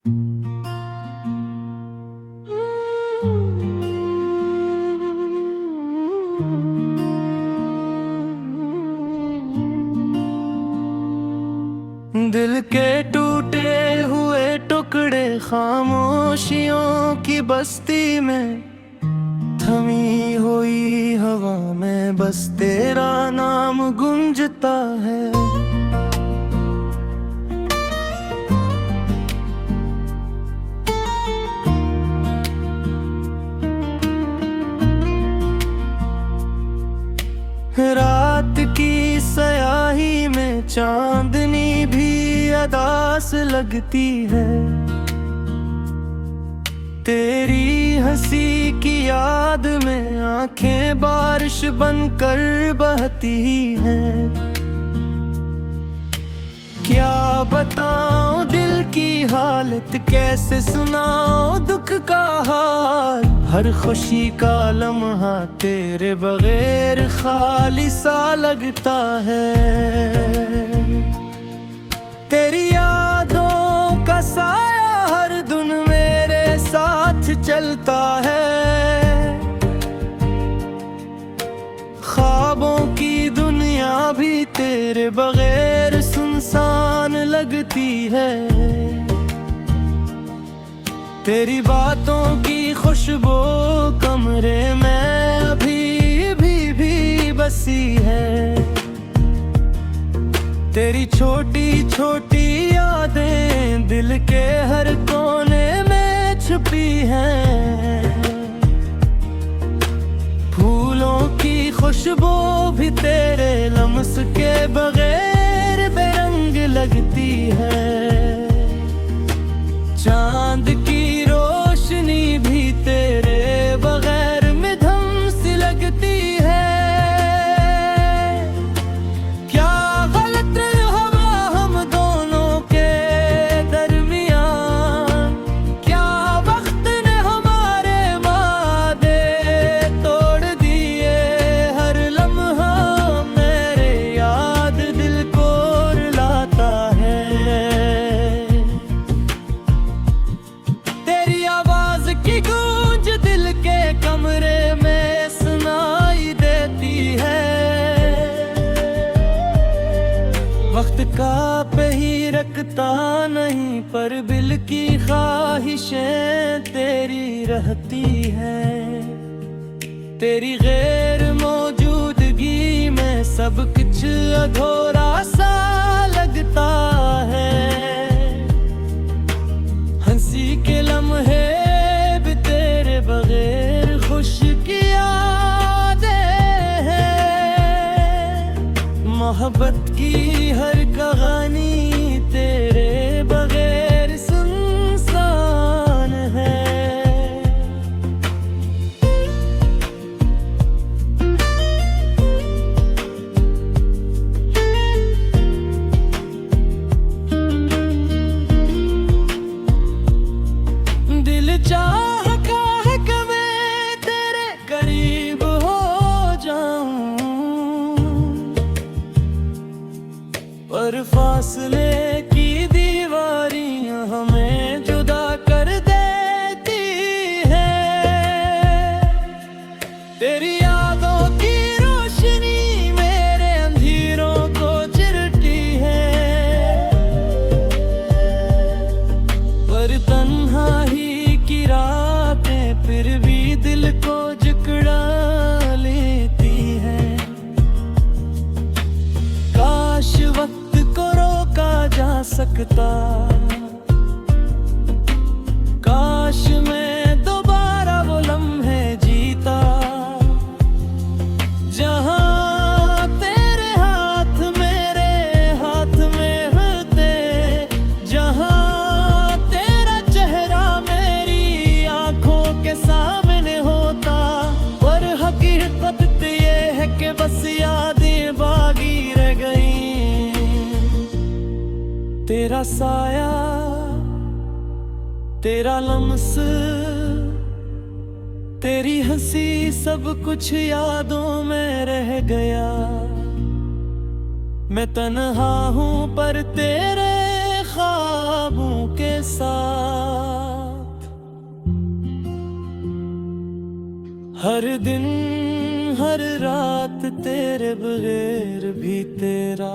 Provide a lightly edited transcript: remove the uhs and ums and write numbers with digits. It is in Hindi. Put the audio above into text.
दिल के टूटे हुए टुकड़े खामोशियों की बस्ती में, थमी हुई हवा में बस तेरा नाम गूंजता है। रात की स्याही में चांदनी भी अदास लगती है। तेरी हंसी की याद में आंखें बारिश बनकर बहती हैं। क्या बताऊं दिल की हालत, कैसे सुनाऊं दुख का हाल। हर खुशी का लम्हा तेरे बगैर खाली सा लगता है। तेरी यादों का साया हर दिन मेरे साथ चलता है। ख्वाबों की दुनिया भी तेरे बगैर सुनसान लगती है। तेरी बातों की खुशबू कमरे में अभी भी बसी है। तेरी छोटी छोटी यादें दिल के हर कोने में छुपी हैं। फूलों की खुशबू भी तेरे लम्स के बगैर बेरंग लगती है। चांद की रोशनी भी तेरे बगैर मिधम सी लगती है। क्या गलत हवा हम दोनों के दरमियान, क्या वक्त ने हमारे वादे तोड़ दिए। हर लम्हा मेरे याद दिल को रुलाता है। तेरी आवाज की गूंज दिल के कमरे में सुनाई देती है। वक्त का पे ही रखता नहीं, पर दिल की ख्वाहिशें तेरी रहती हैं। तेरी गैर मौजूदगी में सब कुछ अधूरा सा लगता है। हंसी के लम्हे भी तेरे बगैर खुश की यादें हैं। मोहब्बत की हर कहानी तेरे बगैर सुनसान है। दिल चाहता है कि मैं तेरे करीब हो जाऊं, पर फासले की दीवारियां हमें जुदा कर देती है। तेरी यादों की रोशनी मेरे अंधेरों को चिरती है। पर तन्हाई की रातें फिर भी दिल को जकड़ा लेती हैं। काश वक्त को रोका जा सकता, काश मैं दोबारा वो लम्हे जीता। जहां तेरे हाथ मेरे हाथ में होते, जहां तेरा चेहरा मेरी आंखों के सामने होता। पर हकीकत तो ये है कि बस यादें बागी रह गई। तेरा साया, तेरा लम्स, तेरी हंसी सब कुछ यादों में रह गया। मैं तन्हा हूँ पर तेरे ख्वाबों के साथ। हर दिन हर रात तेरे बगैर भी तेरा